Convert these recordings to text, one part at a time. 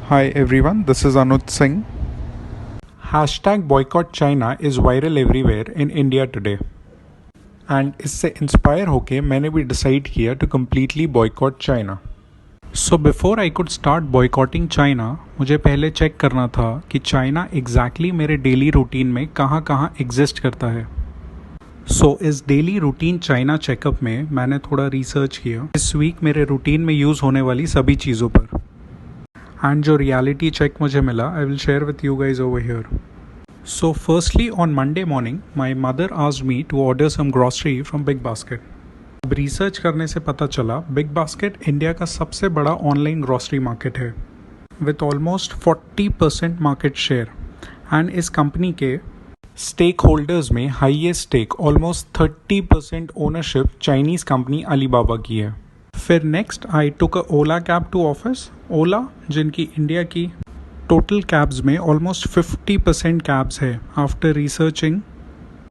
Hi everyone, this is Anuj Singh. Hashtag boycott China is viral everywhere in India today. And इससे inspire होके मैंने भी decide किया to completely boycott China. So before I could start boycotting China, मुझे पहले check करना था कि चाइना exactly मेरे डेली रूटीन में कहाँ कहाँ एग्जिस्ट करता है. सो इस डेली रूटीन चाइना चेकअप में मैंने थोड़ा रिसर्च किया इस वीक मेरे रूटीन में यूज़ होने वाली सभी चीज़ों पर. एंड जो रियलिटी चेक मुझे मिला I will share with you guys over here. So firstly on Monday morning my mother asked me to order some grocery from big basket. अब रिसर्च करने से पता चला बिग बास्केट इंडिया का सबसे बड़ा ऑनलाइन ग्रॉसरी मार्केट है with almost 40% market share. And इस कंपनी के स्टेक होल्डर्स में highest stake almost 30% ownership Chinese company Alibaba की है. फिर next I took a Ola cab to office. Ola जिनकी इंडिया की टोटल कैब्स में ऑलमोस्ट 50% कैब्स है. आफ्टर रिसर्चिंग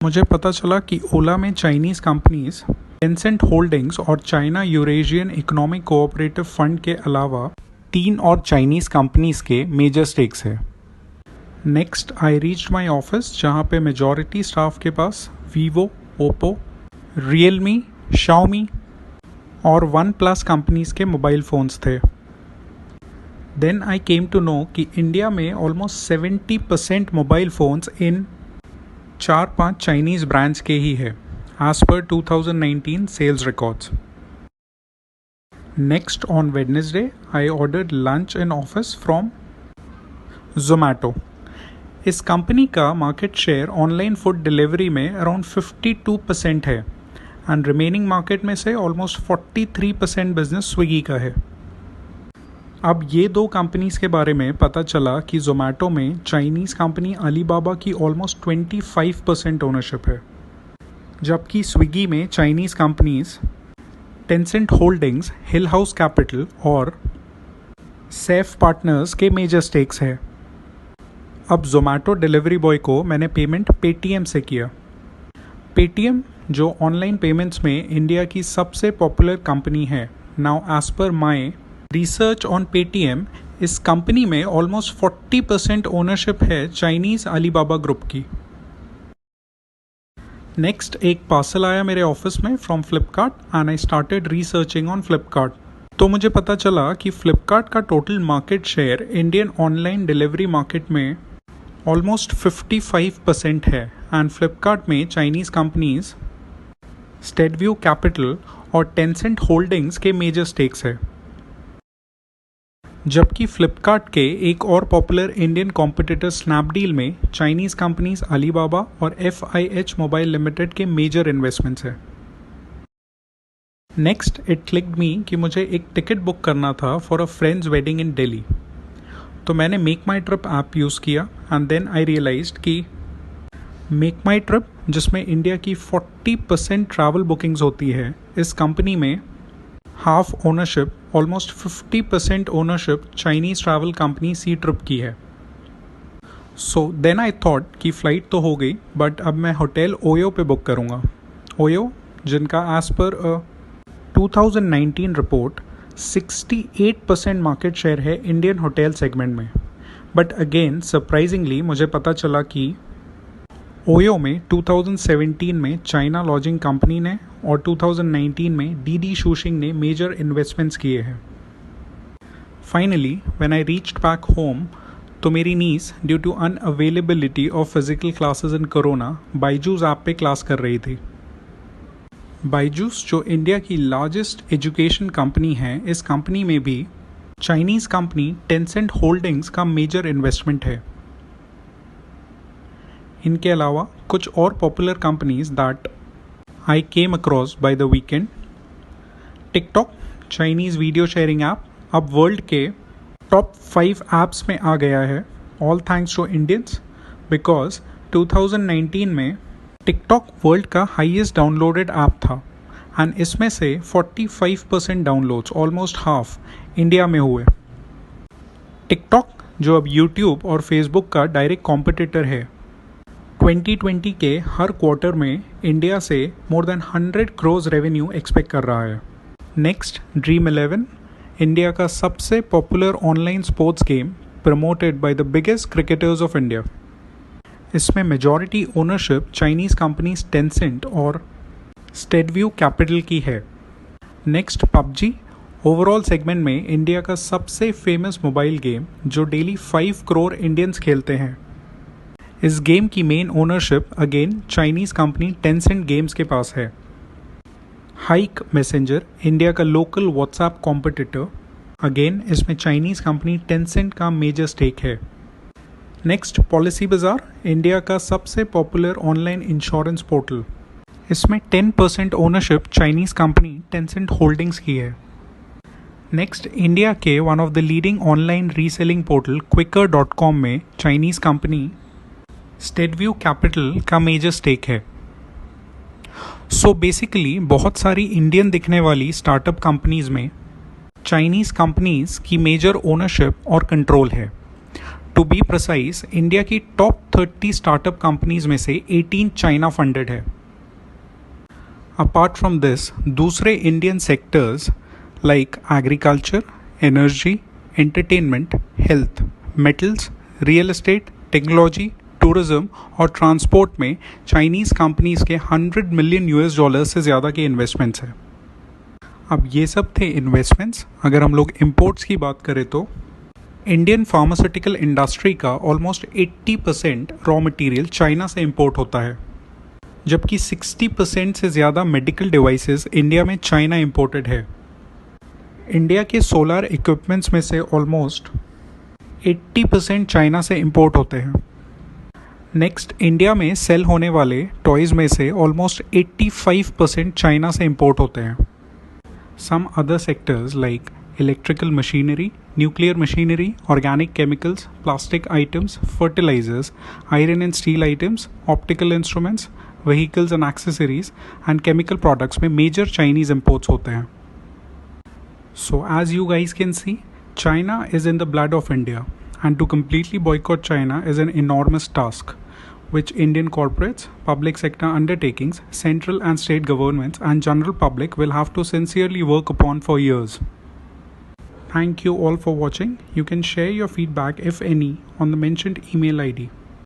मुझे पता चला कि ओला में चाइनीज़ कंपनीज टेंसेंट होल्डिंग्स और China Eurasian economic cooperative fund के अलावा 3 और चाइनीज़ कंपनीज के मेजर स्टेक्स है. Next I reached my office जहाँ पे मेजॉरिटी स्टाफ के पास वीवो, ओप्पो, रियलमी, शाओमी और वन प्लस कंपनीज के मोबाइल फ़ोन्स थे. Then I came to know कि इंडिया में ऑलमोस्ट 70% मोबाइल फ़ोन्स इन 4-5 चाइनीज़ ब्रांड्स के ही है as per 2019 sales records. Next on Wednesday I ordered lunch in office from Zomato. इस कंपनी का market share online food delivery में अराउंड 52% है एंड रिमेनिंग मार्केट में से ऑलमोस्ट 43% बिजनेस स्विगी का है. अब ये दो कंपनीज के बारे में पता चला कि जोमैटो में चाइनीज़ कंपनी अलीबाबा की ऑलमोस्ट 25% ओनरशिप है, जबकि स्विगी में चाइनीज़ कंपनीज टेंसेंट होल्डिंग्स, हिल हाउस कैपिटल और सेफ पार्टनर्स के मेजर स्टेक्स है. अब जोमैटो डिलीवरी बॉय को मैंने पेमेंट पेटीएम से किया. पेटीएम जो ऑनलाइन पेमेंट्स में इंडिया की सबसे पॉपुलर कंपनी है. Now as per my research on Paytm इस कंपनी में ऑलमोस्ट 40% ओनरशिप है चाइनीज़ अलीबाबा ग्रुप की. नेक्स्ट एक पार्सल आया मेरे ऑफिस में from Flipkart and I started researching on Flipkart. तो मुझे पता चला कि फ्लिपकार्ट का total market share Indian online delivery market में ऑलमोस्ट 55% है एंड फ्लिपकार्ट में चाइनीज़ कंपनीज स्टेडव्यू कैपिटल और टेंसेंट होल्डिंग्स के मेजर स्टेक्स है. जबकि फ्लिपकार्ट के एक और पॉपुलर इंडियन कॉम्पिटिटर स्नैपडील में चाइनीज़ कंपनीज अलीबाबा और FIH मोबाइल लिमिटेड के मेजर इन्वेस्टमेंट्स है. नेक्स्ट इट क्लिक्ड मी कि मुझे एक टिकट बुक करना था for a friend's wedding in Delhi. तो मैंने मेक माई ट्रिप ऐप यूज़ किया एंड देन आई रियलाइज्ड कि मेक माई ट्रिप जिसमें इंडिया की 40% ट्रैवल बुकिंग्स होती है, इस कंपनी में half ownership almost 50% ownership Chinese travel company Ctrip की है. सो देन आई थॉट कि फ़्लाइट तो हो गई बट अब मैं होटल ओयो पे बुक करूँगा. ओयो जिनका as per 2019 report 68% market share है इंडियन होटल सेगमेंट में. बट अगेन सरप्राइजिंगली मुझे पता चला कि ओयो में 2017 में चाइना लॉजिंग कंपनी ने और 2019 में डीडी शूशिंग ने मेजर इन्वेस्टमेंट्स किए हैं. Finally when I reached back home तो मेरी niece due to unavailability of physical classes in corona Byju's app पे क्लास कर रही थी. बायजूस जो इंडिया की लार्जेस्ट एजुकेशन कंपनी है, इस कंपनी में भी चाइनीज़ कंपनी टेंसेंट होल्डिंग्स का मेजर इन्वेस्टमेंट है. इनके अलावा कुछ और popular companies that I came across by the weekend. TikTok Chinese video sharing app अब वर्ल्ड के टॉप 5 ऐप्स में आ गया है, all thanks to Indians, because 2019 में टिकटॉक वर्ल्ड का हाईएस्ट डाउनलोडेड ऐप था एंड इसमें से 45% डाउनलोड्स ऑलमोस्ट हाफ इंडिया में हुए. टिकटॉक जो अब यूट्यूब और फेसबुक का डायरेक्ट कॉम्पिटिटर है, 2020 के हर क्वार्टर में इंडिया से more than 100 crore revenue expect कर रहा है. नेक्स्ट ड्रीम 11 इंडिया का सबसे popular online sports game promoted by the biggest cricketers of India. इसमें majority ownership Chinese companies Tencent और Steadview Capital की है. Next PUBG. ओवरऑल सेगमेंट में इंडिया का सबसे फेमस मोबाइल गेम जो डेली 5 करोड़ इंडियंस खेलते हैं. इस गेम की main ownership again Chinese company Tencent games के पास है. हाइक मैसेंजर इंडिया का लोकल व्हाट्सएप कॉम्पिटिटर, अगेन इसमें चाइनीज़ कंपनी टेंसेंट का मेजर स्टेक है. नेक्स्ट पॉलिसी बाजार, इंडिया का सबसे पॉपुलर ऑनलाइन इंश्योरेंस पोर्टल. इसमें 10% ownership Chinese company Tencent holdings की है. नेक्स्ट इंडिया के one of the leading online reselling portal Quikr.com में चाइनीज़ कंपनी स्टेडव्यू कैपिटल का मेजर स्टेक है. सो बेसिकली बहुत सारी इंडियन दिखने वाली स्टार्टअप कंपनीज में चाइनीज़ कंपनीज की मेजर ओनरशिप और कंट्रोल है. टू बी प्रिसाइज, इंडिया की टॉप 30 स्टार्टअप कंपनीज में से 18 चाइना फंडेड है. अपार्ट फ्रॉम दिस, दूसरे Indian sectors like agriculture, energy, entertainment, health, metals, real estate, technology, tourism और ट्रांसपोर्ट में चाइनीज़ कंपनीज के $100 मिलियन से ज़्यादा के इन्वेस्टमेंट्स हैं. अब ये सब थे इन्वेस्टमेंट्स. अगर हम लोग इंपोर्ट्स की बात करें तो इंडियन फार्मास्यूटिकल इंडस्ट्री का ऑलमोस्ट 80% रॉ मटेरियल चाइना से इंपोर्ट होता है, जबकि 60% से ज़्यादा मेडिकल डिवाइसेस इंडिया में चाइना इंपोर्टेड है. इंडिया के सोलर इक्विपमेंट्स में से ऑलमोस्ट 80% चाइना से इंपोर्ट होते हैं. नेक्स्ट, इंडिया में सेल होने वाले टॉयज़ में से ऑलमोस्ट 85% चाइना से इंपोर्ट होते हैं. Some other sectors like electrical machinery, nuclear machinery, organic chemicals, plastic items, fertilisers, iron and steel items, optical instruments, vehicles and accessories and chemical products में major Chinese imports होते हैं. So as you guys can see, China is in the blood of India, and to completely boycott China is an enormous task, which Indian corporates, public sector undertakings, central and state governments and general public will have to sincerely work upon for years. Thank you all for watching. You can share your feedback if any on the mentioned email ID.